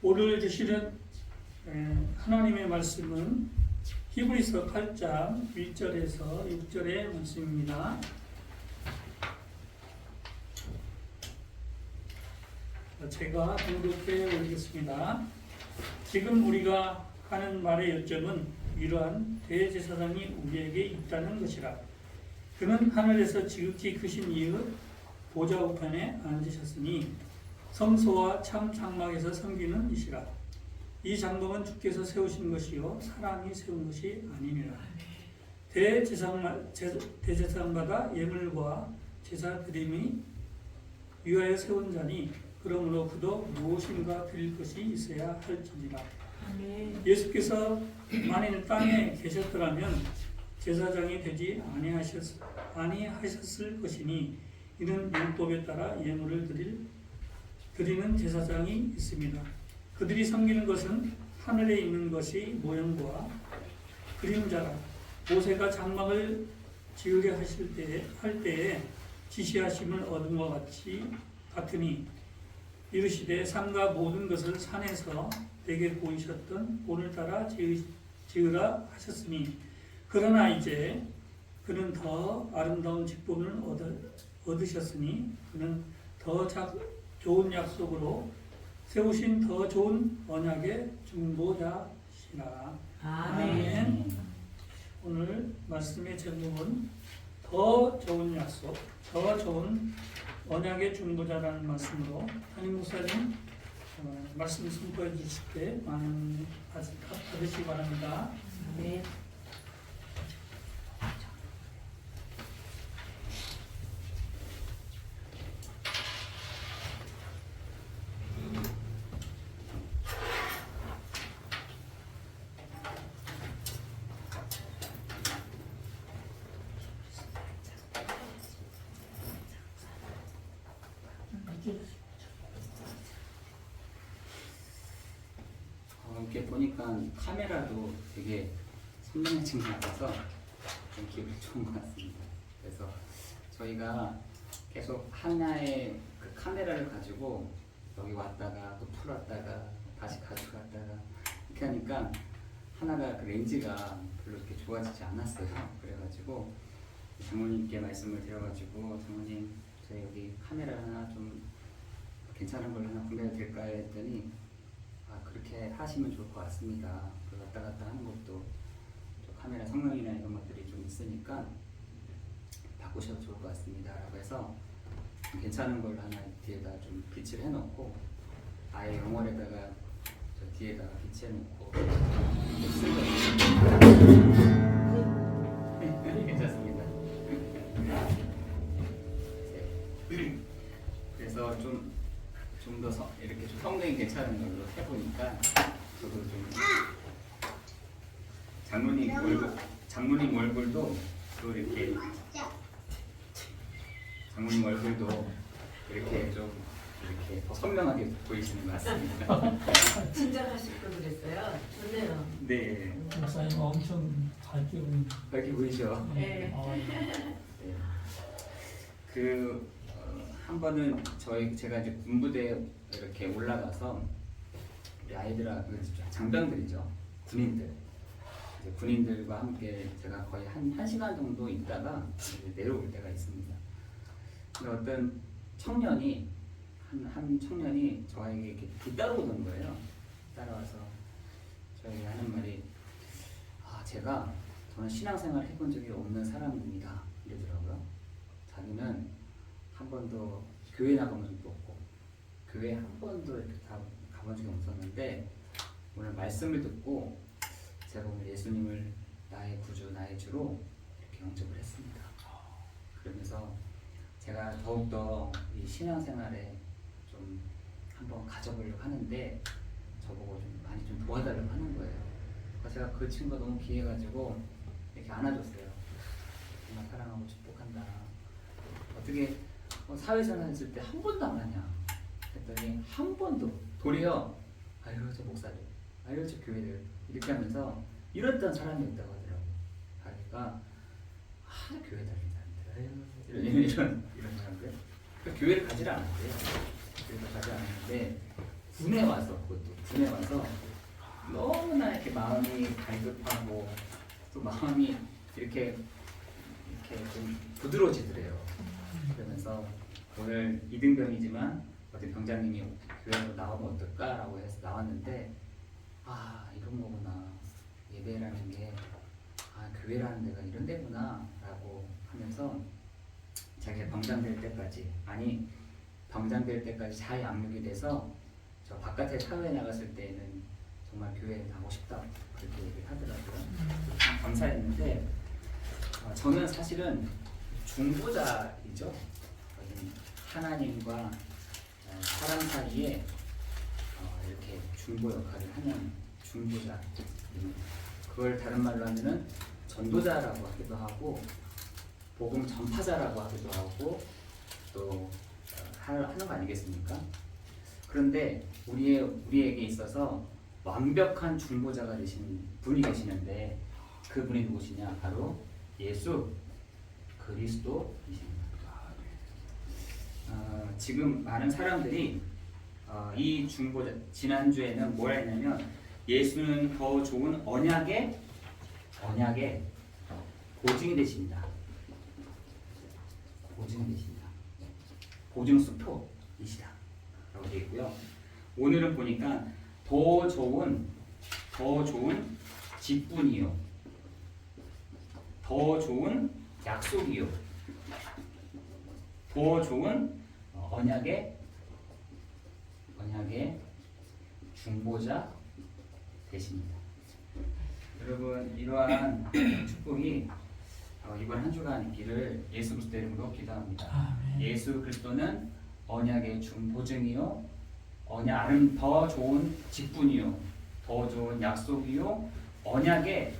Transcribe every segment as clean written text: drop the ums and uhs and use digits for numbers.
오늘 주시는 하나님의 말씀은 히브리서 8장 1절에서 6절의 말씀입니다. 제가 봉독해 올리겠습니다. 지금 우리가 하는 말의 요점은 이러한 대제사장이 우리에게 있다는 것이라. 그는 하늘에서 지극히 크신 이의 보좌 우편에 앉으셨으니 성소와 참 장막에서 섬기는 이시라. 이 장막은 주께서 세우신 것이요 사람이 세운 것이 아니니라. 대제사장마다 예물과 제사 드림이 위하여 세운 자니 그러므로 그도 무엇인가 드릴 것이 있어야 할지니라. 예수께서 만일 땅에 계셨더라면 제사장이 되지 아니하셨을 것이니 이는 율법에 따라 예물을 드리는 제사장이 있습니다. 그들이 섬기는 것은 하늘에 있는 것이 모형과 그림자라. 모세가 장막을 지으려 할 때에 지시하심을 얻은 것 같으니 이르시되 산과 모든 것을 산에서 내게 보이셨던 오늘따라 지으라 하셨으니 그러나 이제 그는 더 아름다운 직분을 얻으셨으니 그는 더 좋은 약속으로 세우신 더 좋은 언약의 중보자시라. 아멘. 오늘 말씀의 제목은 더 좋은 약속, 더 좋은 언약의 중보자라는 말씀으로 담임 목사님 말씀 선포해 주실 때 많은 받으시기 바랍니다. 네. 이렇게 보니까 카메라도 되게 선명해진 것 같아서 좀 기분이 좋은 것 같습니다. 그래서 저희가 계속 하나의 그 카메라를 가지고 여기 왔다가 또 풀었다가 다시 가져갔다가 이렇게 하니까 하나가 그 렌즈가 별로 이렇게 좋아지지 않았어요. 그래가지고 장모님께 말씀을 드려가지고 장모님 저희 여기 카메라 하나 좀 괜찮은 걸로 하나 구매해도 될까요? 했더니 그렇게 하시면 좋을 것 같습니다. 그 왔다 갔다 하는 것도 카메라 성능이나 이런 것들이 좀 있으니까 바꾸셔도 좋을 것 같습니다. 라고 해서 괜찮은 걸로 하나 뒤에다 좀 빛을 해놓고 아예 영월에다가 저 뒤에다가 빛해놓고 괜찮습니다. 그래서 좀 더 이렇게 좀 성능이 괜찮은 걸로 해보니까 저도 좀 장모님 얼굴도 또 이렇게 장모님 얼굴도 이렇게 좀 이렇게 더 선명하게 보이시는 것 같습니다. 친절하실 걸 그랬어요. 좋네요. 네. 목사님 엄청 밝게 보입니다. 밝게 보이죠? 네. 네. 한 번은 제가 이제 군부대에 이렇게 올라가서 우리 아이들하고 장병들이죠, 군인들과 함께 제가 거의 한 시간 정도 있다가 내려올 때가 있습니다. 근데 어떤 청년이 한 청년이 저에게 이렇게 뒤따라오는 거예요. 따라와서 저에게 하는 말이 저는 신앙생활 해본 적이 없는 사람입니다. 이러더라고요. 자기는 한 번도 교회 나가본 적도 없고 교회 한 번도 이렇게 가본 적이 없었는데 오늘 말씀을 듣고 제가 오늘 예수님을 나의 구주, 나의 주로 이렇게 영접을 했습니다. 그러면서 제가 더욱더 이 신앙생활에 좀 한번 가져보려고 하는데 저보고 좀 많이 좀 도와달라고 하는 거예요. 그래서 제가 그 친구가 너무 귀해가지고 이렇게 안아줬어요. 정말 사랑하고 축복한다. 어떻게 사회생활 했을 때 한 번도 안 하냐 했더니 한 번도 도리어 아유 저 목사들, 아유 저 교회들 이렇게 하면서 이랬던 사람이 있다고 하더라고요. 그러니까 교회 다니는 사람들 이런 사람들 교회를 가지를 않았대요. 교회를 가지 않았는데 군에 와서 그것도 군에 와서 너무나 이렇게 마음이 갈급하고 또 마음이 이렇게 좀 부드러워지더래요. 그러면서 오늘 이등병이지만 어떤 병장님이 교회로 나오면 어떨까라고 해서 나왔는데 아 이런 거구나 예배라는 게 교회라는 데가 이런 데구나 라고 하면서 자기가 병장 될 때까지 병장 될 때까지 잘 양육이 돼서 저 바깥에 사회에 나갔을 때는 정말 교회에 가고 싶다 그렇게 얘기를 하더라고요. 참 감사했는데 저는 사실은 중보자이죠. 하나님과 사람 사이에 이렇게 중보 역할을 하는 중보자. 그걸 다른 말로 하면은 전도자라고 하기도 하고 복음 전파자라고 하기도 하고 또 하는 거 아니겠습니까? 그런데 우리에게 있어서 완벽한 중보자가 되신 분이 계시는데 그분이 누구시냐? 바로 예수 그리스도이십니다. 지금 많은 사람들이 이 중보자 지난주에는 뭐라 했냐면 예수는 더 좋은 언약의 보증이 되십니다. 보증이 되십니다. 보증수표이시다 라고 되어 있고요. 오늘은 보니까 더 좋은 직분이요, 더 좋은 약속이요, 더 좋은 언약의 중보자 되십니다. 여러분 이러한 축복이 이번 한 주간 있기를 예수 그리스도 이름으로 기도합니다. 예수 그리스도는 언약의 중보증이요, 더 좋은 직분이요, 더 좋은 약속이요, 언약의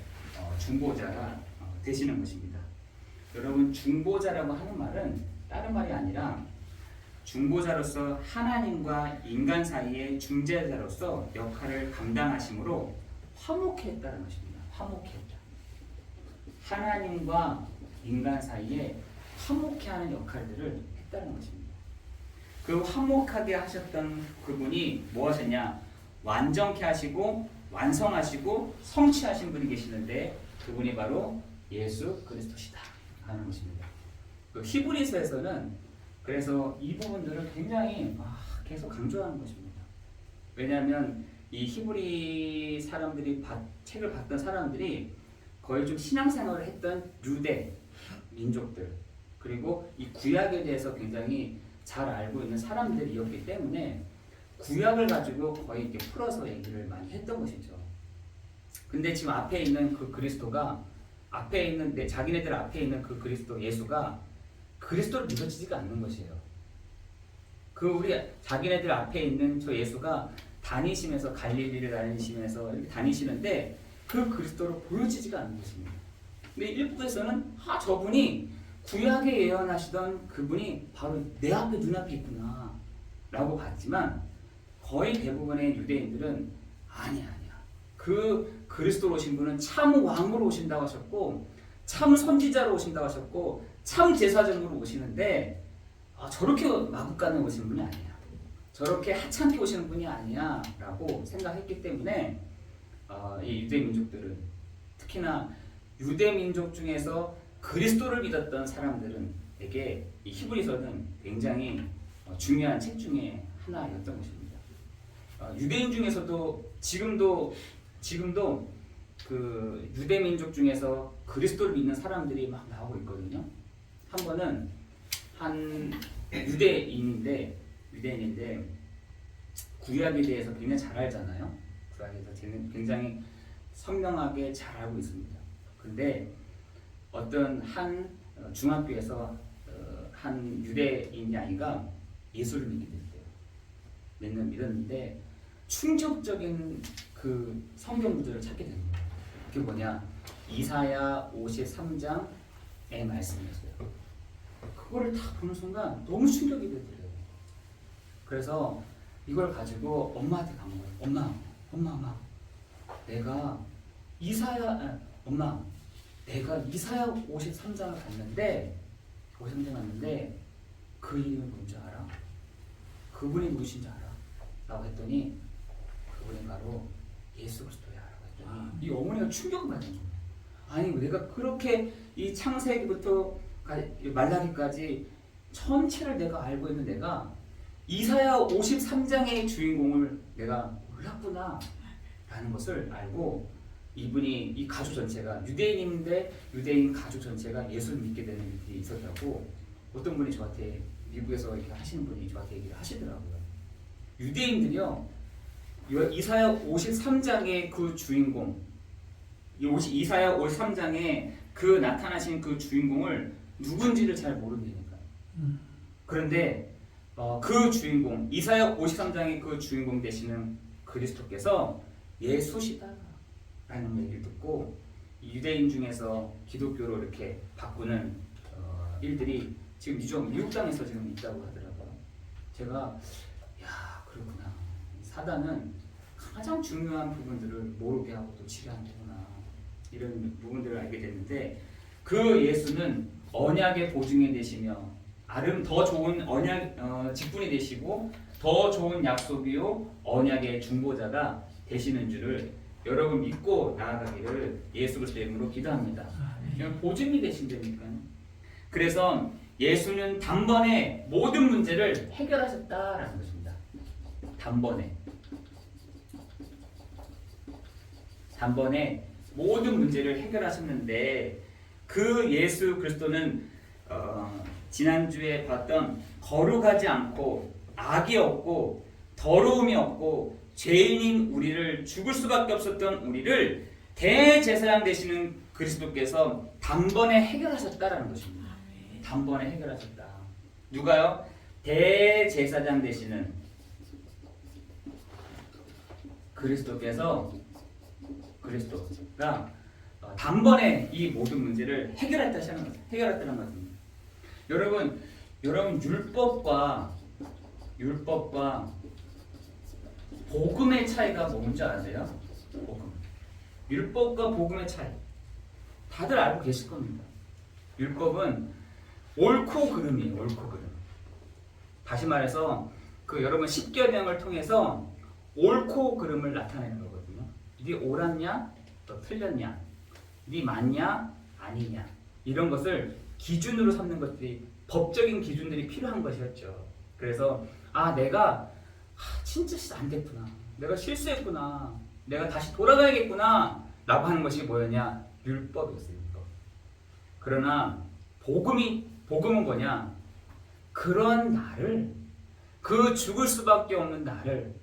중보자가 되시는 것입니다. 여러분 중보자라고 하는 말은 다른 말이 아니라 중보자로서 하나님과 인간 사이의 중재자로서 역할을 감당하심으로 화목했다는 것입니다. 화목했다. 하나님과 인간 사이에 화목해 하는 역할들을 했다는 것입니다. 그 화목하게 하셨던 그분이 뭐 하셨냐? 완전케 하시고 완성하시고 성취하신 분이 계시는데 그분이 바로 예수 그리스도시다 하는 것입니다. 그 히브리서에서는 그래서 이 부분들을 굉장히 계속 강조하는 것입니다. 왜냐하면 이 히브리 사람들이 책을 봤던 사람들이 거의 좀 신앙생활을 했던 유대 민족들 그리고 이 구약에 대해서 굉장히 잘 알고 있는 사람들이었기 때문에 구약을 가지고 거의 이렇게 풀어서 얘기를 많이 했던 것이죠. 근데 지금 앞에 있는 그 그리스도가 자기네들 앞에 있는 그 그리스도 예수가 그리스도를 믿어지지가 않는 것이에요. 우리 자기네들 앞에 있는 저 예수가 다니시면서 갈릴리를 다니시면서 이렇게 다니시는데 그 그리스도로 보여지지가 않는 것입니다. 근데 일부에서는 저분이 구약에 예언하시던 그분이 바로 내 앞에 눈앞에 있구나 라고 봤지만 거의 대부분의 유대인들은 아니야. 그 그리스도로 오신 분은 참 왕으로 오신다고 하셨고 참 선지자로 오신다고 하셨고 참 제사장으로 오시는데 저렇게 마구간에 오신 분이 아니야. 저렇게 하찮게 오시는 분이 아니야 라고 생각했기 때문에 이 유대 민족들은 특히나 유대 민족 중에서 그리스도를 믿었던 사람들에게 이 히브리서는 굉장히 중요한 책 중에 하나였던 것입니다. 유대인 중에서도 지금도 그 유대 민족 중에서 그리스도를 믿는 사람들이 막 나오고 있거든요. 한 번은 한 유대인인데 구약에 대해서 굉장히 잘 알잖아요. 구약에 대해서 굉장히 선명하게 잘 알고 있습니다. 근데 어떤 한 중학교에서 한 유대인 아이가 예수를 믿게 됐대요. 믿었는데 충격적인 그 성경 구절을 찾게 된 거예요. 그게 뭐냐? 이사야 53장의 말씀이었어요. 그거를 딱 보는 순간 너무 충격이 되더라고요. 그래서 이걸 가지고 엄마한테 간 거예요. 엄마, 내가 이사야 53장을 갔는데 그 이름이 뭔지 알아? 그분이 누구신지 알아? 라고 했더니 그분이 바로 예수 그리스도야 라고 했더니 이 어머니가 충격을 받는 거예요. 아니 내가 그렇게 이 창세기부터 말라기까지 전체를 내가 알고 있는 내가 이사야 53장의 주인공을 내가 몰랐구나 라는 것을 알고 이분이 이 가족 전체가 유대인인데 유대인 가족 전체가 예수를 믿게 되는 일이 있었다고 어떤 분이 저한테 미국에서 이렇게 하시는 분이 저한테 얘기를 하시더라고요. 유대인들이요 이사야 53장의 그 주인공 이사야 53장에 그 나타나신 그 주인공을 누군지를 잘 모른다니까요. 그런데 그 주인공 이사야 53장의 그 주인공 되시는 그리스도께서 예수시다 라는 얘기를 듣고 유대인 중에서 기독교로 이렇게 바꾸는 일들이 지금 미국 땅에서 지금 있다고 하더라고요. 제가 야 그렇구나. 사단은 가장 중요한 부분들을 모르게 하고 또 치료한다구나 이런 부분들을 알게 됐는데 그 예수는 언약의 보증이 되시며 더 좋은 언약 직분이 되시고 더 좋은 약속이요 언약의 중보자가 되시는 줄을 여러분 믿고 나아가기를 예수 그리스도의 이름으로 기도합니다. 보증이 되신다니까요. 그래서 예수는 단번에 모든 문제를 해결하셨다라는 것입니다. 단번에 모든 문제를 해결하셨는데 그 예수 그리스도는 지난주에 봤던 거룩하지 않고 악이 없고 더러움이 없고 죄인인 우리를 죽을 수밖에 없었던 우리를 대제사장 되시는 그리스도께서 단번에 해결하셨다라는 것입니다. 단번에 해결하셨다. 누가요? 대제사장 되시는 그리스도가 단번에 이 모든 문제를 해결했다는 것입니다. 여러분 율법과 복음의 차이가 뭔지 아세요? 율법과 복음의 차이 다들 알고 계실 겁니다. 율법은 옳고 그름이에요. 옳고 그름. 다시 말해서 여러분 십계명을 통해서 옳고 그름을 나타내는 거거든요. 네 옳았냐? 또 틀렸냐? 네 맞냐? 아니냐? 이런 것을 기준으로 삼는 것들이 법적인 기준들이 필요한 것이었죠. 그래서 내가 진짜 안 됐구나. 내가 실수했구나. 내가 다시 돌아가야겠구나. 라고 하는 것이 뭐였냐? 율법이었어요. 율법. 그러나 복음은 뭐냐? 그런 나를 그 죽을 수밖에 없는 나를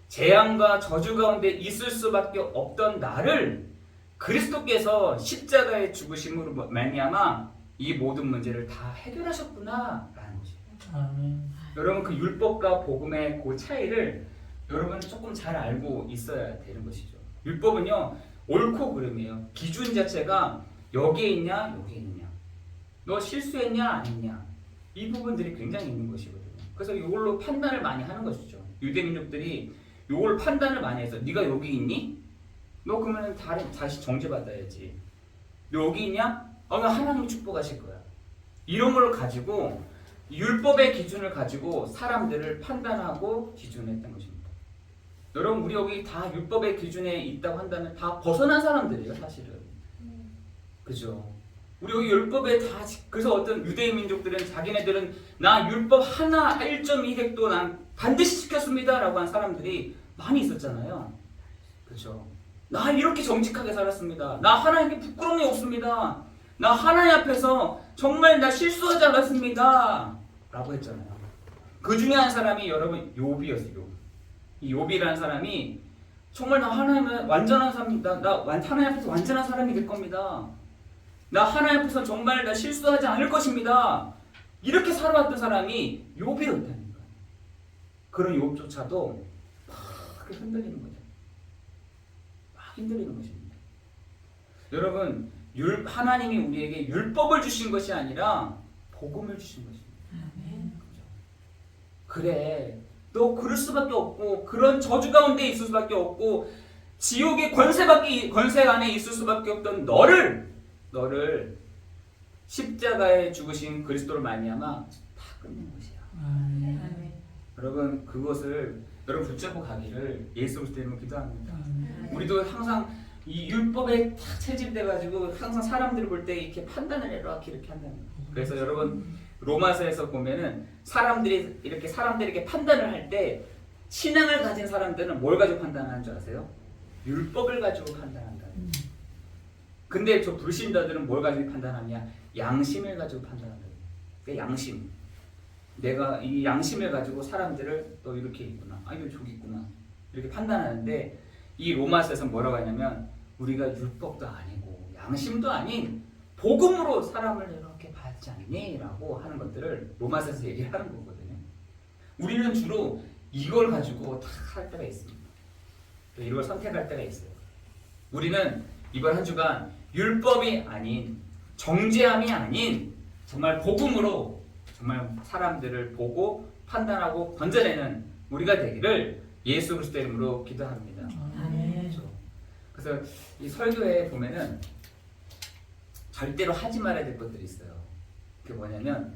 재앙과 저주 가운데 있을 수밖에 없던 나를 그리스도께서 십자가의 죽으심으로 말미암아 이 모든 문제를 다 해결하셨구나 라는 것이에요. 여러분 그 율법과 복음의 그 차이를 여러분 조금 잘 알고 있어야 되는 것이죠. 율법은요 옳고 그름이에요. 기준 자체가 여기에 있냐 여기에 있냐, 너 실수했냐 안 했냐, 이 부분들이 굉장히 있는 것이거든요. 그래서 이걸로 판단을 많이 하는 것이죠. 유대민족들이 이걸 판단을 많이 해서 네가 여기 있니? 너 그러면 다시 정죄받아야지. 너 여기 있냐? 나 하나님이 축복하실 거야. 이런 걸 가지고 율법의 기준을 가지고 사람들을 판단하고 기준했던 것입니다. 여러분 우리 여기 다 율법의 기준에 있다고 한다면 다 벗어난 사람들이에요 사실은. 그죠? 우리 여기 율법에 그래서 어떤 유대인 민족들은 자기네들은 나 율법 하나 1.2획도 난 반드시 지켰습니다 라고 한 사람들이 많이 있었잖아요. 그죠? 나 이렇게 정직하게 살았습니다. 나 하나님께 부끄러움이 없습니다. 나 하나님 앞에서 정말 나 실수하지 않았습니다 라고 했잖아요. 그 중에 한 사람이 여러분 욥이었어요. 이 욥이라는 사람이 정말 나 하나님은 완전한 사람입니다. 나 하나님 앞에서 완전한 사람이 될 겁니다. 나 하나님 앞에서 정말 나 실수하지 않을 것입니다. 이렇게 살아왔던 사람이 욥이었다니까. 그런 욥조차도 막 흔들리는 거죠. 막 흔들리는 것입니다. 여러분 하나님이 우리에게 율법을 주신 것이 아니라 복음을 주신 것입니다. 그래, 너 그럴 수밖에 없고 그런 저주 가운데 있을 수밖에 없고 지옥의 권세 안에 있을 수밖에 없던 너를 십자가에 죽으신 그리스도로 말미암아 다 끝낸 것이야. 아멘. 여러분 그것을 여러분 붙잡고 가기를 예수 그리스도 이름으로 기도합니다. 우리도 항상 이 율법에 탁 체질돼가지고 항상 사람들을 볼 때 이렇게 판단을 이렇게 한다는 거예요. 그래서 여러분 로마서에서 보면은 사람들이 이렇게 판단을 할 때 신앙을 가진 사람들은 뭘 가지고 판단하는 줄 아세요? 율법을 가지고 판단한다. 근데 저 불신자들은 뭘 가지고 판단하냐? 양심을 가지고 판단한다. 그 양심. 내가 이 양심을 가지고 사람들을 너 이렇게 있구나, 이거 저기 있구나 이렇게 판단하는데 이 로마서에서 뭐라고 하냐면 우리가 율법도 아니고 양심도 아닌 복음으로 사람을 이렇게 받지 않니? 라고 하는 것들을 로마서에서 얘기를 하는 거거든요. 우리는 주로 이걸 가지고 다 할 때가 있습니다. 이걸 선택할 때가 있어요. 우리는 이번 한 주간 율법이 아닌 정죄함이 아닌 정말 복음으로 정말 사람들을 보고 판단하고 건져내는 우리가 되기를 예수 그리스도 이름으로 기도합니다. 아멘. 그래서 이 설교에 보면은 절대로 하지 말아야 될 것들이 있어요. 그게 뭐냐면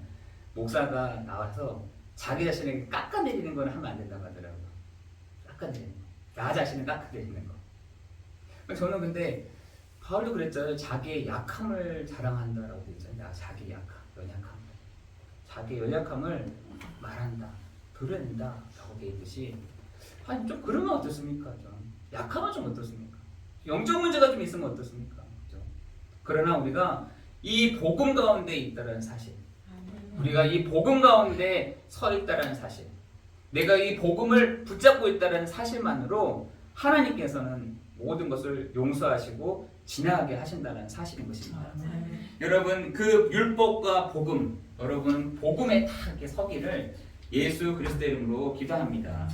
목사가 나와서 자기 자신에게 깎아내리는 거는 하면 안 된다고 하더라고요. 깎아내리는 거. 나 자신을 깎아내리는 거. 저는 근데 바울도 그랬잖아요. 자기의 약함을 자랑한다라고 되어 있잖아요. 자기의 약함, 연약함. 자기의 연약함을 말한다, 드러낸다 라고 되어 있듯이 아니 좀 그러면 어떻습니까? 좀 약함은 좀 어떻습니까? 영적 문제가 좀 있으면 어떻습니까? 그렇죠? 그러나 우리가 이 복음 가운데 있다는 사실, 우리가 이 복음 가운데 서 있다는 사실, 내가 이 복음을 붙잡고 있다는 사실만으로 하나님께서는 모든 것을 용서하시고 지나가게 하신다는 사실인 것입니다. 여러분 그 율법과 복음, 여러분 복음에 다 이렇게 서기를 예수 그리스도 이름으로 기도합니다.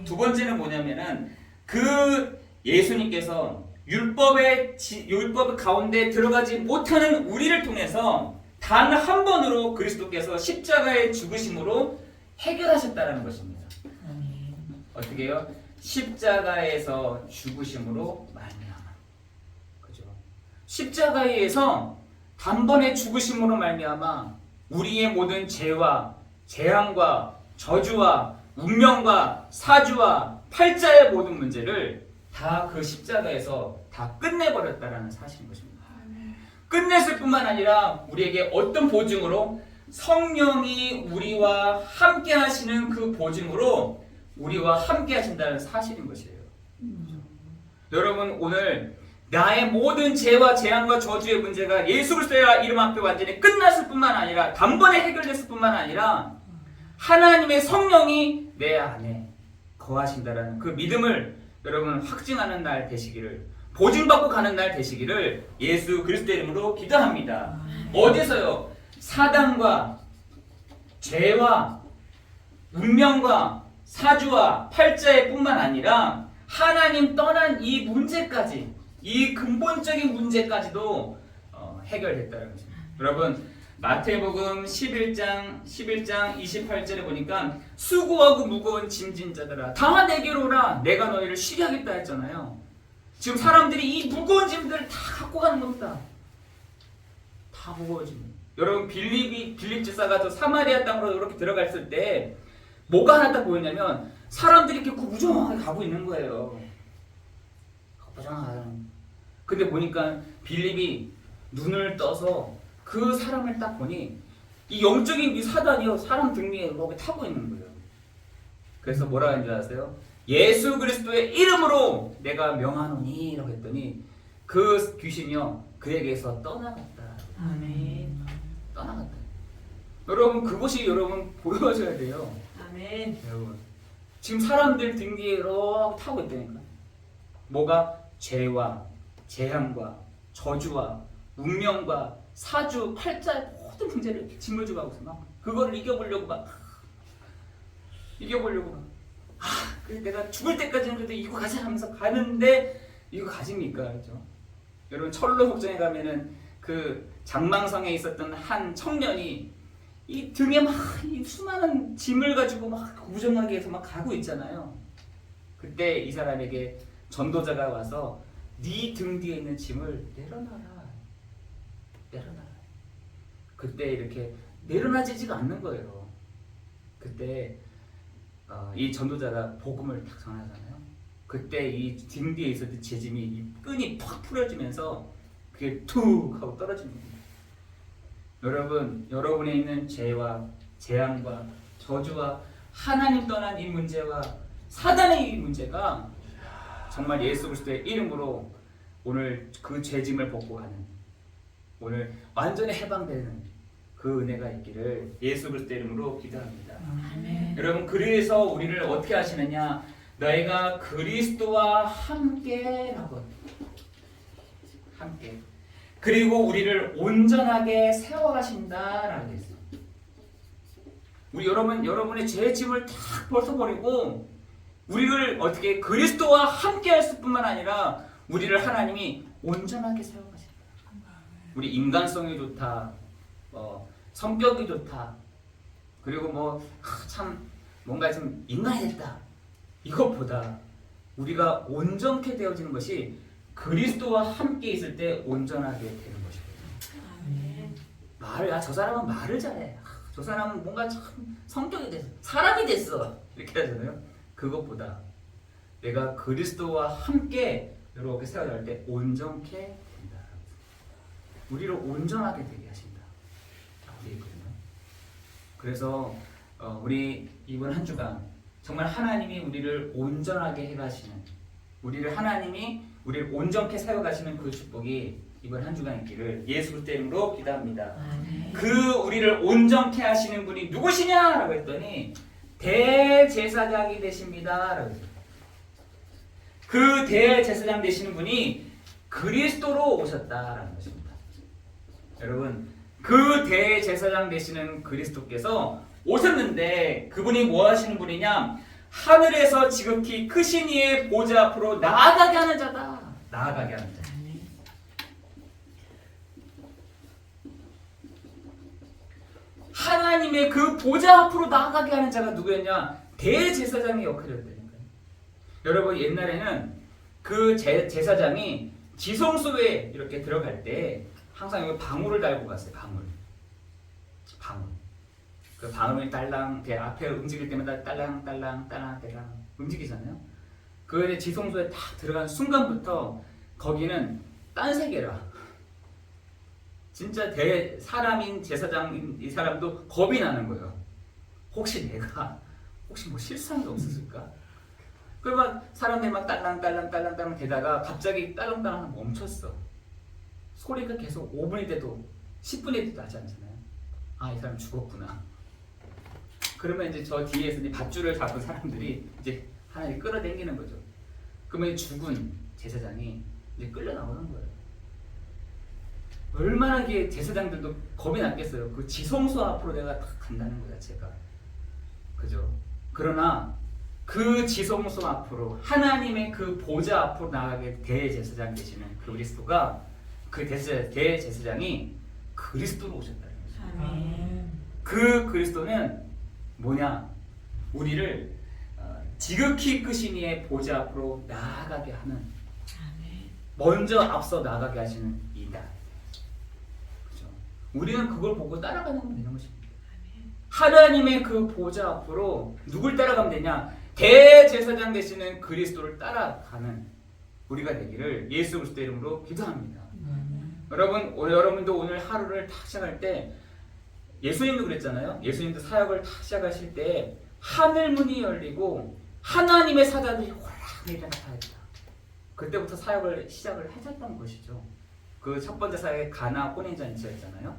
두 번째는 뭐냐면은 그 예수님께서 율법 가운데 들어가지 못하는 우리를 통해서 단 한 번으로 그리스도께서 십자가의 죽으심으로 해결하셨다는 것입니다. 어떻게 해요? 십자가에서 죽으심으로 말미암아. 그죠? 십자가에서 단번에 죽으심으로 말미암아 우리의 모든 죄와 재앙과 저주와 운명과 사주와 팔자의 모든 문제를 다 그 십자가에서 다 끝내버렸다라는 사실인 것입니다. 끝냈을 뿐만 아니라 우리에게 어떤 보증으로 성령이 우리와 함께 하시는 그 보증으로 우리와 함께 하신다는 사실인 것이에요. 여러분 오늘 나의 모든 죄와 재앙과 저주의 문제가 예수 그리스도의 이름 앞에 완전히 끝났을 뿐만 아니라 단번에 해결됐을 뿐만 아니라 하나님의 성령이 내 안에 거하신다라는 그 믿음을 여러분 확증하는 날 되시기를, 보증받고 가는 날 되시기를 예수 그리스도의 이름으로 기도합니다. 어디서요? 사단과 죄와 운명과 사주와 팔자의 뿐만 아니라 하나님 떠난 이 문제까지, 이 근본적인 문제까지도 해결됐다는 것입니다. 여러분 마태복음 11장 28절에 보니까 수고하고 무거운 짐진 자들아 다 내게로 오라 내가 너희를 쉬게 하겠다 했잖아요. 지금 사람들이 이 무거운 짐들을 다 갖고 가는 겁니다. 다 무거운 짐. 여러분 빌립 지사가 저 사마리아 땅으로 이렇게 들어갔을 때 뭐가 하나 딱 보였냐면 사람들이 이렇게 무정하게 가고 있는 거예요. 무정하게. 근데 보니까 빌립이 눈을 떠서 그 사람을 딱 보니 이 영적인 이 사단이요 사람 등 위에 이렇게 타고 있는 거예요. 그래서 뭐라 하는 줄 아세요? 예수 그리스도의 이름으로 내가 명하노니 라고 했더니 그 귀신이요 그에게서 떠나갔다. 아멘. 떠나갔다. 여러분 그것이 여러분 보여줘야 돼요. 아멘. 여러분 지금 사람들 등 뒤에 이렇게 타고 있다니까. 뭐가? 죄와 재앙과 저주와 운명과 사주 팔자의 모든 문제를 이렇게 짊어지고 가고 있어. 막 그거를 이겨보려고 막 그래 내가 죽을 때까지는 그래도 이거 가자 하면서 가는데 이거 가집니까? 그렇죠? 여러분 철로 속전에 가면은 그 장망성에 있었던 한 청년이 이 등에 막 이 수많은 짐을 가지고 막 무정하게 해서 막 가고 있잖아요. 그때 이 사람에게 전도자가 와서 네 등 뒤에 있는 짐을 내려놔라. 그때 이렇게 내려놔지지가 않는 거예요. 그때 이 전도자가 복음을 딱 전하잖아요. 그때 이 등 뒤에 있었던 재짐이 이 끈이 팍 풀어지면서 그게 툭 하고 떨어지는 겁니다. 여러분, 여러분에 있는 죄와 재앙과 저주와 하나님 떠난 이 문제와 사단의 이 문제가 정말 예수 그리스도의 이름으로 오늘 그 죄짐을 벗고 가는, 오늘 완전히 해방되는 그 은혜가 있기를 예수 그리스도의 이름으로 기도합니다. 아멘. 여러분, 그래서 우리를 어떻게 하시느냐? 너희가 그리스도와 함께라고, 함께. 그리고 우리를 온전하게 세워가신다라고 했어요. 우리 여러분의 죄 짐을 다 벗어버리고 우리를 어떻게 그리스도와 함께 할 뿐만 아니라 우리를 하나님이 온전하게 세워가신다. 우리 인간성이 좋다, 성격이 좋다, 그리고 참 뭔가 좀 인간이 됐다, 이것보다 우리가 온전케 되어지는 것이 그리스도와 함께 있을 때 온전하게 되는 것이거든요. 아멘. 저 사람은 말을 잘해, 저 사람은 뭔가 참 성격이 됐어, 사람이 됐어, 이렇게 하잖아요. 그것보다 내가 그리스도와 함께 이렇게 세워갈 때 온전케 된다. 우리를 온전하게 되게 하신다. 되어 있거든요. 그래서 우리 이번 한 주간 정말 하나님이 우리를 온전하게 해가시는, 하나님이 우리를 온전케 세워가시는 그 축복이 이번 한 주간 있기를 예수 그리스도 이름으로 기도합니다. 아멘. 그 우리를 온전케 하시는 분이 누구시냐라고 했더니 대제사장이 되십니다라고 했어요. 그 대제사장 되시는 분이 그리스도로 오셨다라는 것입니다. 여러분, 그 대제사장 되시는 그리스도께서 오셨는데 그분이 뭐 하시는 분이냐? 하늘에서 지극히 크신 이의 보좌 앞으로 나아가게 하는 자다. 나아가게 하는 자. 아멘. 하나님의 그 보좌 앞으로 나아가게 하는 자가 누구였냐? 대제사장의 역할이었다니까요. 여러분, 옛날에는 그 제사장이 지성소에 이렇게 들어갈 때 항상 여기 방울을 달고 갔어요. 방울. 그 방울이 딸랑, 앞에 움직일 때마다 딸랑 움직이잖아요. 그 지성소에 딱 들어간 순간부터 거기는 딴 세계라. 진짜 사람인 제사장인 이 사람도 겁이 나는 거예요. 혹시 뭐 실수한 게 없었을까? 그러면 사람들이 막 딸랑 대다가 갑자기 딸랑딸랑 멈췄어. 소리가 계속 5분이 돼도 10분이 돼도 나지 않잖아요. 아, 이 사람 죽었구나. 그러면 이제 저 뒤에서 이제 밧줄을 잡은 사람들이 이제 하나씩 끌어당기는 거죠. 그러면 죽은 제사장이 이제 끌려 나오는 거예요. 얼마나 이게 제사장들도 겁이 났겠어요. 그 지성소 앞으로 내가 딱 간다는 거 자체가. 그죠? 그러나 그 지성소 앞으로 하나님의 그 보좌 앞으로 나가게 대제사장 되시는 그리스도가, 그 대제사장이 그리스도로 오셨다는 거죠. 아멘. 그 그리스도는 뭐냐? 우리를 지극히 크신 이의 보좌 앞으로 나아가게 하는, 아멘. 먼저 앞서 나가게 하시는 이다. 그죠? 우리는 그걸 보고 따라가면 되는 것입니다. 하나님의 그 보좌 앞으로 누굴 따라가면 되냐? 대제사장 되시는 그리스도를 따라가는 우리가 되기를 예수 그리스도 이름으로 기도합니다. 여러분도 오늘 하루를 다 시작할 때 예수님도 그랬잖아요. 예수님도 사역을 다 시작하실 때 하늘 문이 열리고 하나님의 사자들이 호랑이를 나타났다. 그때부터 사역을 시작을 하셨던 것이죠. 그 첫 번째 사역의 가나 혼인잔치였잖아요.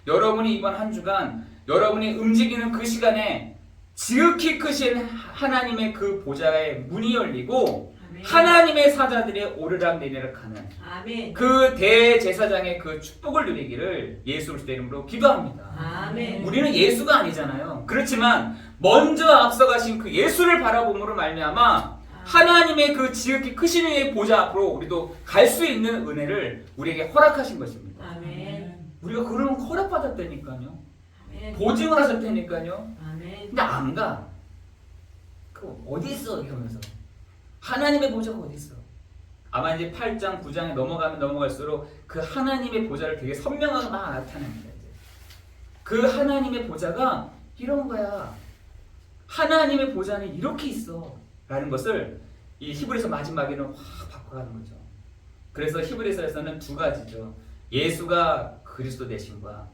여러분이 이번 한 주간 여러분이 움직이는 그 시간에 지극히 크신 하나님의 그 보좌의 문이 열리고 아멘. 하나님의 사자들이 오르락내리락 하는 아멘. 그 대제사장의 그 축복을 누리기를 예수 그리스도 이름으로 기도합니다. 아멘. 우리는 예수가 아니잖아요. 그렇지만 먼저 앞서가신 그 예수를 바라봄으로 말미암아 하나님의 그 지극히 크신 이의 보좌 앞으로 우리도 갈 수 있는 은혜를 우리에게 허락하신 것입니다. 아멘. 우리가 그런 허락받았다니까요. 아멘. 보증을 하셨다니까요. 아멘. 근데 안 가. 그 어디 있어? 이러면서 하나님의 보좌가 어디 있어? 아마 이제 8장, 9장에 넘어가면 넘어갈수록 그 하나님의 보좌를 되게 선명하게 막 나타냅니다. 이제. 그 하나님의 보좌가 이런 거야. 하나님의 보좌는 이렇게 있어 라는 것을 이 히브리서 마지막에는 확 바꿔가는 거죠. 그래서 히브리서에서는 두 가지죠. 예수가 그리스도 되심과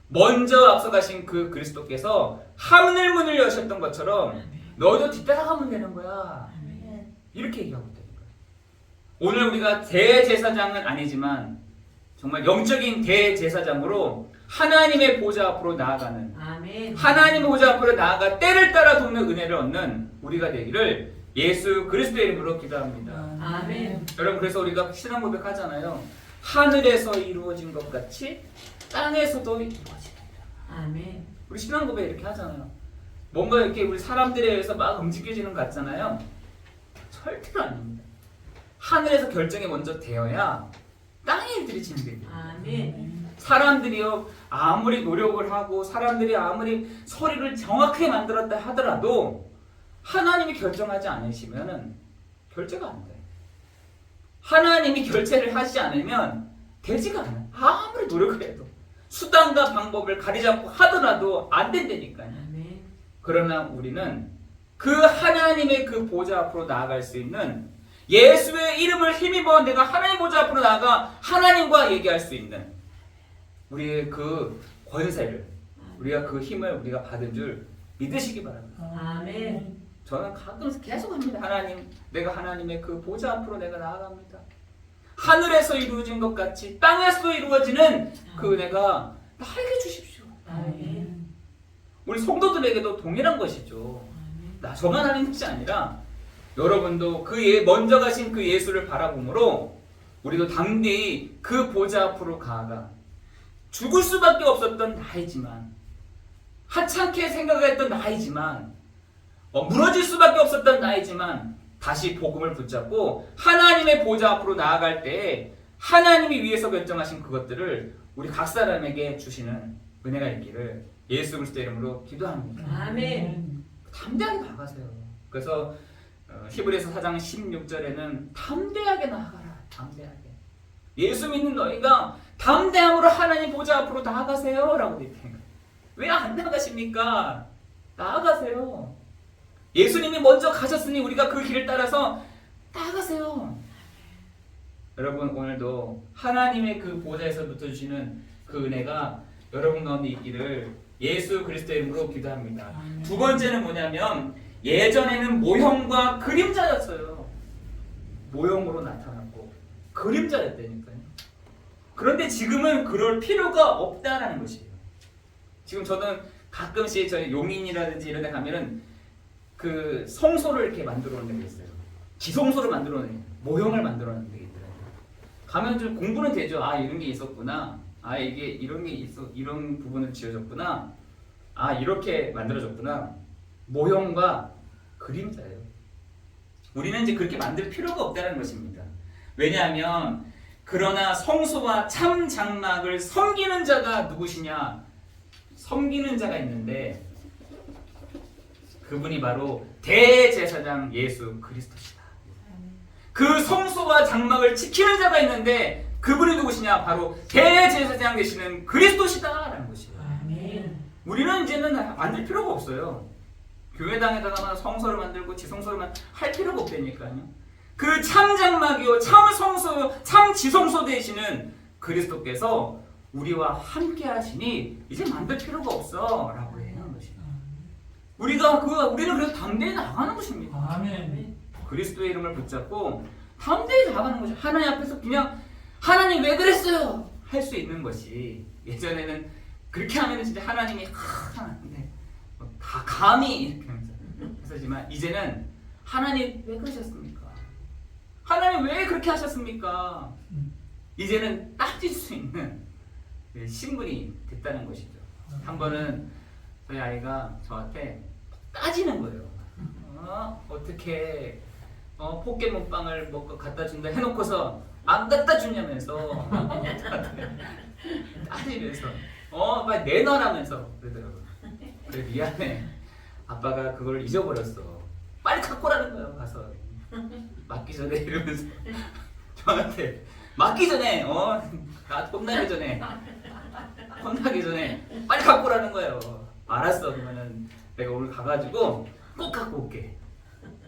먼저 앞서가신 그 그리스도께서 하늘 문을 여셨던 것처럼 너희도 뒤따라가면 되는 거야. 이렇게 얘기하고 있다는 거예요. 오늘 우리가 대제사장은 아니지만 정말 영적인 대제사장으로 하나님의 보좌 앞으로 나아가는, 아멘. 하나님의 보좌 앞으로 나아가 때를 따라 돕는 은혜를 얻는 우리가 되기를 예수 그리스도의 이름으로 기도합니다. 아멘. 여러분, 그래서 우리가 신앙 고백하잖아요. 하늘에서 이루어진 것 같이 땅에서도 이루어지리라. 아멘. 우리 신앙 고백 이렇게 하잖아요. 뭔가 이렇게 우리 사람들에 의해서 막 움직여지는 것 같잖아요. 절대로 아닙니다. 하늘에서 결정이 먼저 되어야 땅의 일들이 진행됩니다. 아멘. 사람들이요, 아무리 노력을 하고 사람들이 아무리 소리를 정확하게 만들었다 하더라도 하나님이 결정하지 않으시면은 결제가 안 돼. 하나님이 결제를 하지 않으면 되지가 않아요. 아무리 노력을 해도 수단과 방법을 가리잡고 하더라도 안 된다니까요. 아멘. 그러나 우리는 그 하나님의 그 보좌 앞으로 나아갈 수 있는, 예수의 이름을 힘입어 내가 하나님 보좌 앞으로 나아가 하나님과 얘기할 수 있는 우리의 그 권세를, 우리가 그 힘을 우리가 받은 줄 믿으시기 바랍니다. 아멘. 저는 가끔 계속 합니다. 하나님, 내가 하나님의 그 보좌 앞으로 내가 나아갑니다. 하늘에서 이루어진 것 같이 땅에서도 이루어지는 그 은혜가 나에게 주십시오. 아멘. 우리 성도들에게도 동일한 것이죠. 나 저만 하는 것이 아니라 여러분도 그 먼저 가신 그 예수를 바라보므로 우리도 담대히 그 보좌 앞으로 가아가 죽을 수밖에 없었던 나이지만, 하찮게 생각했던 나이지만, 무너질 수밖에 없었던 나이지만 다시 복음을 붙잡고 하나님의 보좌 앞으로 나아갈 때 하나님이 위에서 결정하신 그것들을 우리 각 사람에게 주시는 은혜가 있기를 예수 그리스도의 이름으로 기도합니다. 아멘. 담대하게 나가세요. 그래서 히브리서 4장 16절에는 담대하게 나아가라. 담대하게. 예수 믿는 너희가 담대함으로 하나님 보좌 앞으로 나아가세요 라고 되어 있는 거예요. 왜 안 나가십니까? 나아가세요. 예수님이 먼저 가셨으니 우리가 그 길을 따라서 나아가세요. 여러분, 오늘도 하나님의 그 보좌에서부터 주시는 그 은혜가 여러분 가운데 있기를 예수 그리스도의 이름으로 기도합니다. 두 번째는 뭐냐면, 예전에는 모형과 그림자였어요. 모형으로 나타났고 그림자였다니까요. 그런데 지금은 그럴 필요가 없다라는 것이에요. 지금 저는 가끔씩 저희 용인이라든지 이런 데 가면은 그 성소를 이렇게 만들어 놓는 게 있어요. 지성소를 만들어 놓는, 모형을 만들어 놓는 게 있더라고요. 가면 좀 공부는 되죠. 아, 이런 게 있었구나. 아, 이게 이런 게 있어, 이런 부분을 지어졌구나. 아, 이렇게 만들어졌구나. 모형과 그림자예요. 우리는 이제 그렇게 만들 필요가 없다는 것입니다. 왜냐하면 그러나 성소와 참 장막을 섬기는 자가 누구시냐? 섬기는 자가 있는데 그분이 바로 대제사장 예수 그리스도시다. 그 성소와 장막을 지키는 자가 있는데 그분이 누구시냐? 바로 대제사장 되시는 그리스도시다라는 것이에요. 아멘. 우리는 이제는 만들 필요가 없어요. 교회당에다가 성소를 만들고 지성소를 할 필요가 없다니까요. 그 참 장막이요, 참 성소요, 참 지성소 되시는 그리스도께서 우리와 함께 하시니 이제 만들 필요가 없어 라고 하는 것입니다. 우리는 그래서 담대히 나가는 것입니다. 아멘. 그리스도의 이름을 붙잡고 담대히 나가는 것이, 하나님 앞에서 그냥 하나님 왜 그랬어요? 할 수 있는 것이, 예전에는 그렇게 하면 진짜 하나님이 다 감히 이렇게 했었지만 이제는 하나님 왜 그러셨습니까? 하나님 왜 그렇게 하셨습니까? 이제는 따질 수 있는 신분이 됐다는 것이죠. 한 번은 저희 아이가 저한테 따지는 거예요. 어떻게 포켓몬빵을 먹고 갖다 준다 해놓고서 안 갖다 주냐면서 따지면서 빨리 내놔라면서 그러더라고요. 그래, 미안해. 아빠가 그걸 잊어버렸어. 빨리 갖고 오라는 거예요. 가서 맞기 전에 이러면서 저한테 맞기 전에 나 혼나기 전에 빨리 갖고 오라는 거예요. 알았어. 그러면은 내가 오늘 가가지고 꼭 갖고 올게.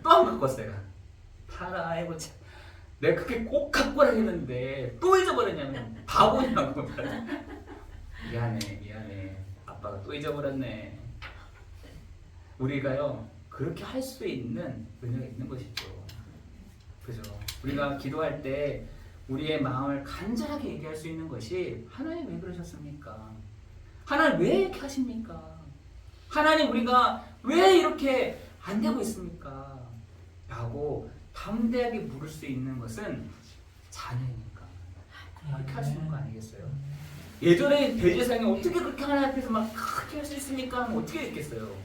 또 안 갖고 왔어 내가. 타라 아이고 참. 내가 그렇게 꼭 갖고 오라 했는데 또 잊어버렸냐면 바보냐고. 미안해. 아빠가 또 잊어버렸네. 우리가요 그렇게 할 수 있는 은혜가 있는 것이죠. 그죠? 우리가 기도할 때 우리의 마음을 간절하게 얘기할 수 있는 것이 하나님 왜 그러셨습니까? 하나님 왜 이렇게 하십니까? 하나님 우리가 왜 이렇게 안 되고 있습니까? 라고 담대하게 물을 수 있는 것은 자녀니까 그렇게 할 수 있는 거 아니겠어요? 예전에 대제사장이 어떻게 그렇게 하나님 앞에서 막 그렇게 할 수 있습니까? 하면 어떻게 했겠어요?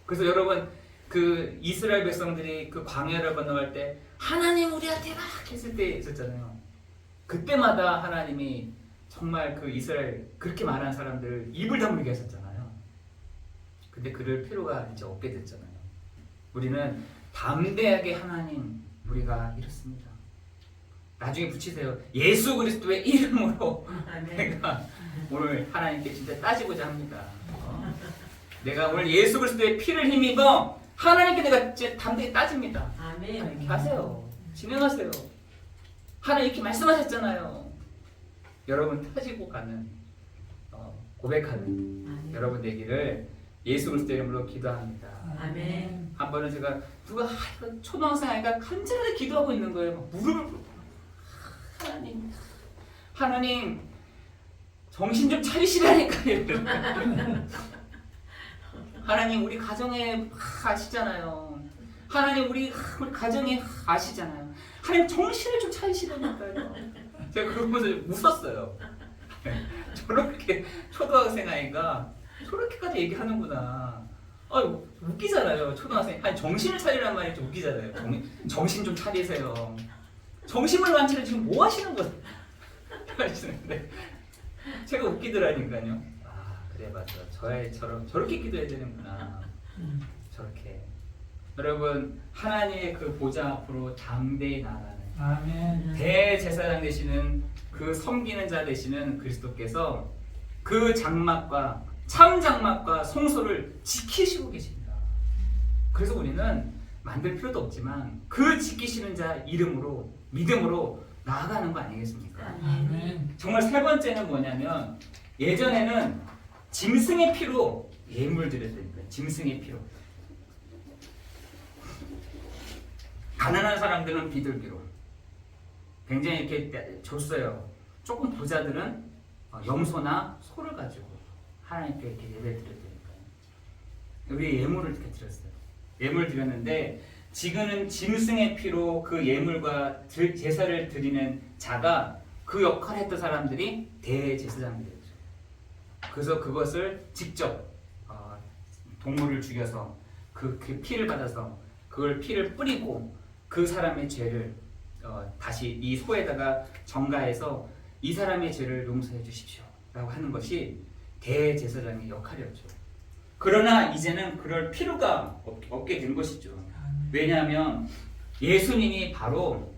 그래서 여러분 그 이스라엘 백성들이 그 광야를 건너갈 때 하나님 우리한테 막 했을 때 있었잖아요. 그때마다 하나님이 정말 그 이스라엘 그렇게 말한 사람들 입을 다물게 하셨잖아요. 근데 그럴 필요가 이제 없게 됐잖아요. 우리는 담대하게 하나님 우리가 이렇습니다. 나중에 붙이세요. 예수 그리스도의 이름으로 내가 오늘 하나님께 진짜 따지고자 합니다. 내가 오늘 예수 그리스도의 피를 힘입어 하나님께 내가 진짜 담대히 따집니다. 아멘. 이렇게 하세요. 진행하세요. 하나님 이렇게 말씀하셨잖아요. 여러분 터지고 가는 고백하는 아멘. 여러분 되기를 예수 그리스도 이름으로 기도합니다. 아멘. 한 번은 제가 누가 초등학생 아이가 간절하게 기도하고 있는 거예요. 막 무릎을 꿇고 하나님 정신 좀 차리시라니까요. 하나님 우리 가정에 아시잖아요. 하나님 우리 가정에 아시잖아요. 하나님 정신을 좀 차리시라니까요. 제가 그거 보면서 웃었어요. 저렇게 초등학생 아이가 저렇게까지 얘기하는구나. 웃기잖아요. 초등학생 아니 정신을 차리란 말이 좀 웃기잖아요. 정신 좀 차리세요. 정신을 안 차려 지금 뭐 하시는 거예요? 하시는데 제가 웃기더라니까요. 아 그래 맞아. 저 애처럼 저렇게 기도해야 되는구나. 저렇게. 여러분 하나님의 그 보좌 앞으로 담대히 나아가는 아멘. 대제사장 되시는 그 섬기는 자 되시는 그리스도께서 그 장막과 참 장막과 성소를 지키시고 계십니다. 그래서 우리는 만들 필요도 없지만 그 지키시는 자 이름으로 믿음으로 나아가는 거 아니겠습니까? 아멘. 정말 세 번째는 뭐냐면 예전에는 짐승의 피로 예물 드렸으니까 짐승의 피로 가난한 사람들은 비둘기로 굉장히 이렇게 줬어요. 조금 부자들은 염소나 소를 가지고 하나님께 이렇게 예배를 드렸으니까요. 우리 예물을 이렇게 드렸어요. 예물 드렸는데 지금은 짐승의 피로 그 예물과 제사를 드리는 자가 그 역할을 했던 사람들이 대제사장들이었죠. 그래서 그것을 직접 동물을 죽여서 그 피를 받아서 그걸 피를 뿌리고 그 사람의 죄를 다시 이 소에다가 정가해서 이 사람의 죄를 용서해 주십시오 라고 하는 것이 대제사장의 역할이었죠. 그러나 이제는 그럴 필요가 없게 된 것이죠. 왜냐하면 예수님이 바로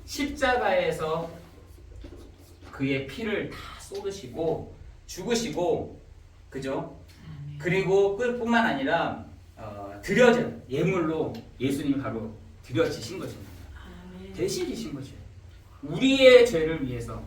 십자가에서 그의 피를 다 쏟으시고 죽으시고 그죠? 그리고 뿐만 아니라 드려져 예물로 예수님이 바로 드려지신 것입니다. 대신 지신 것이에요. 우리의 죄를 위해서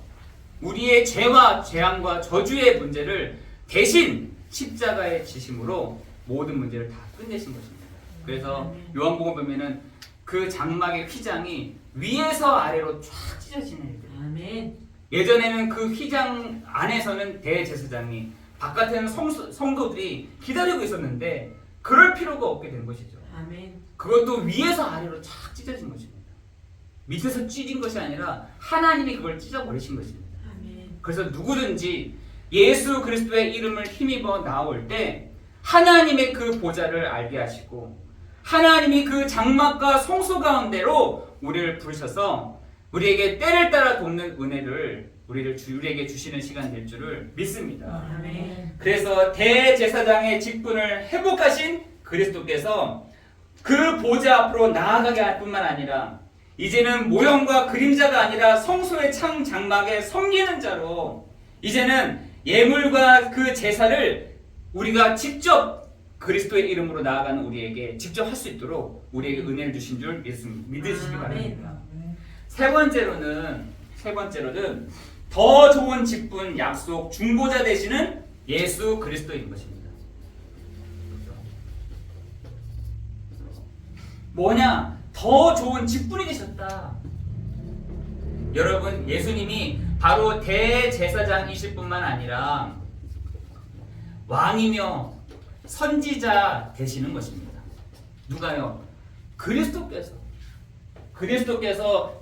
우리의 죄와 재앙과 저주의 문제를 대신 십자가에 지심으로 모든 문제를 다 끝내신 것입니다. 그래서 요한복음 보면은 그 장막의 휘장이 위에서 아래로 쫙 찢어지는 일들. 아멘. 예전에는 그 휘장 안에서는 대제사장이 바깥에는 성도들이 기다리고 있었는데 그럴 필요가 없게 된 것이죠. 아멘. 그것도 위에서 아래로 쫙 찢어진 것입니다. 밑에서 찢은 것이 아니라 하나님이 그걸 찢어버리신 것입니다. 아멘. 그래서 누구든지 예수 그리스도의 이름을 힘입어 나올 때 하나님의 그 보좌를 알게 하시고 하나님이 그 장막과 성소 가운데로 우리를 부르셔서 우리에게 때를 따라 돕는 은혜를 우리에게 주시는 시간 될 줄을 믿습니다. 아멘. 그래서 대제사장의 직분을 회복하신 그리스도께서 그 보좌 앞으로 나아가게 할 뿐만 아니라 이제는 모형과 그림자가 아니라 성소의 창 장막에 섬기는 자로 이제는 예물과 그 제사를 우리가 직접 그리스도의 이름으로 나아가는 우리에게 직접 할 수 있도록 우리에게 은혜를 주신 줄 믿으시기 바랍니다. 세 번째로는 더 좋은 직분, 약속, 중보자 되시는 예수 그리스도인 것입니다. 뭐냐? 더 좋은 직분이 되셨다. 여러분, 예수님이 바로 대제사장이실 뿐만 아니라 왕이며 선지자 되시는 것입니다. 누가요? 그리스도께서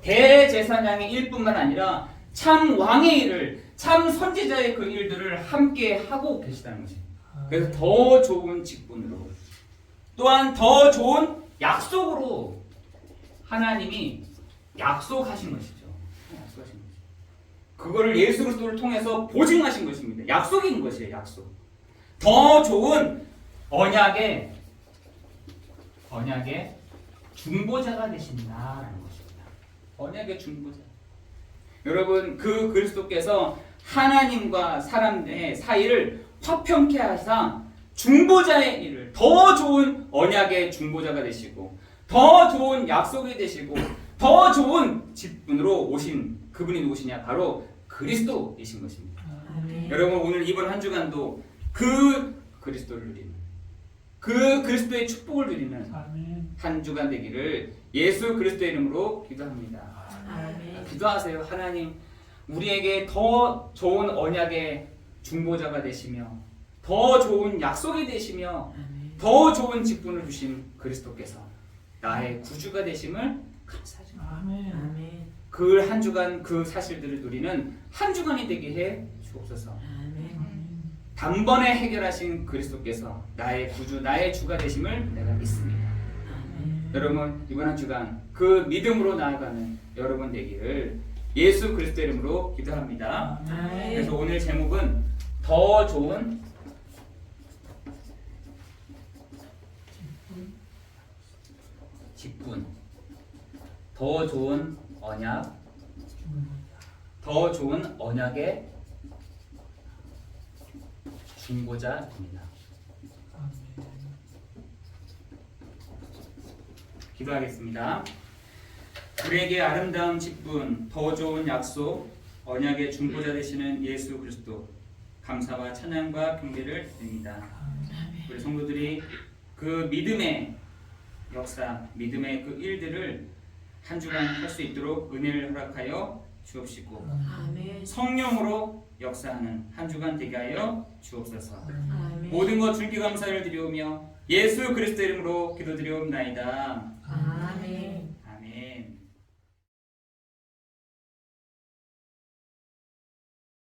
대제사장의 일뿐만 아니라 참 왕의 일을, 참 선지자의 그 일들을 함께 하고 계시다는 것입니다. 그래서 더 좋은 직분으로, 또한 더 좋은 약속으로 하나님이 약속하신 것이죠. 그거를 예수 그리스도를 통해서 보증하신 것입니다. 약속인 것이에요. 약속. 더 좋은 언약의 중보자가 되신다라는 것입니다. 언약의 중보자. 여러분, 그 그리스도께서 하나님과 사람의 사이를 화평케 하사 중보자의 일을, 더 좋은 언약의 중보자가 되시고 더 좋은 약속이 되시고 더 좋은 직분으로 오신 그분이 누구시냐? 바로 그리스도이신 것입니다. 여러분, 오늘 이번 한 주간도 그 그리스도를 누리는, 그 그리스도의 축복을 누리는 한 주간 되기를 예수 그리스도의 이름으로 기도합니다. 기도하세요. 하나님, 우리에게 더 좋은 언약의 중보자가 되시며 더 좋은 약속이 되시며 더 좋은 직분을 주신 그리스도께서 나의 구주가 되심을 감사합니다. 그 한 주간 그 사실들을 누리는 한 주간이 되게 해 주옵소서. 단번에 해결하신 그리스도께서 나의 구주, 나의 주가 되심을 내가 믿습니다. 여러분, 이번 한 주간 그 믿음으로 나아가는 여러분 되기를 예수 그리스도의 이름으로 기도합니다. 그래서 오늘 제목은 더 좋은 직분, 더 좋은 언약, 더 좋은 언약의 중보자입니다. 기도하겠습니다. 우리에게 아름다운 직분, 더 좋은 약속, 언약의 중보자 되시는 예수 그리스도, 감사와 찬양과 경배를 드립니다. 우리 성도들이 그 믿음의 역사, 믿음의 그 일들을 한 주간 할 수 있도록 은혜를 허락하여 주옵시고 성령으로 역사하는 한 주간 되게 하여 주옵소서. 모든 것 주님께 감사를 드리오며 예수 그리스도 이름으로 기도드리옵나이다. 아멘.